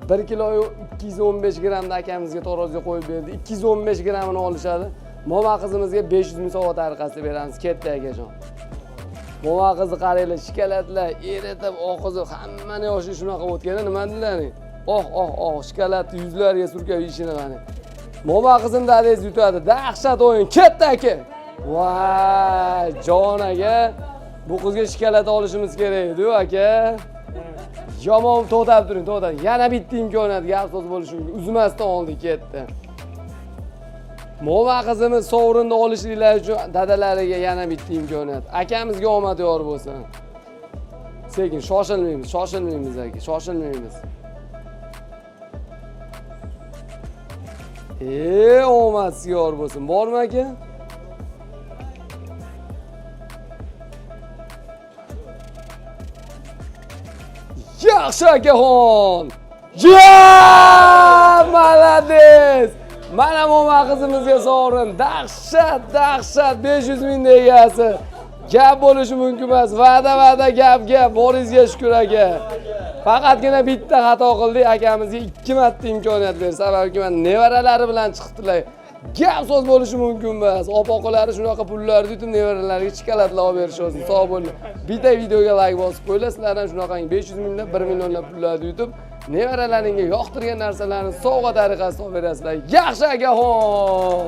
1 kilo 215 grammda akamizga taroziga qo'yib berdi. 215 grammini olishadi. Momo qizimizga 500 ming so'm tariqasida beramiz. Ketdi akajon. Momo qizni qaranglar, shikolatlar eritib, oqizi hammani yoshi shunaqa o'tgani nima dedilaring? Shikolatni yuzlarga surkab ishini qani. Momo qizim dadingiz yutadi. Dahshat o'yin. Ketdi aka. Voy, jon aka. Bu qizga shikolat olishimiz kerak edi-ku aka. Yomon to'xtab turing, to'xtab. Yana bitta imkoniyat, gap so'z bo'lishi mumkin. Uzmasdan oldi, ketdi. Momo qizimiz sovrinni olishliklari uchun dadalariga yana bitta imkoniyat. Akamizga omad yor bo'lsin. Sekin, shoshilmaymiz aka, shoshilmaymiz. Omad yor bo'lsin. Bormi aka? Yaxshi akaxon! Malades! Mana momo qizimizga sovrin. Dahshat, 500 ming egasi. Gap bo'lishi mumkin emas. Va'da gap. Boringizga shukr aka. Faqatgina bitta xato qildik, akamizga 2 marta imkoniyat berdi. Sababi men nevaralari bilan chiqdilar. Gap so'z bo'lishi mumkin emas. Opoqalari shunaqa pullarni yutib nevaralariga chikolatlar olib berishadi. Sog' bo'ling. Bitta videoga like bosib qo'yinglar. Sizlardan shunaqa 500 mingdan 1 millionlab pullarni yutib nevaralaringga yoqtirgan narsalarni sovg'a tariqasida olib berasizlar. Yaxshi akaxon!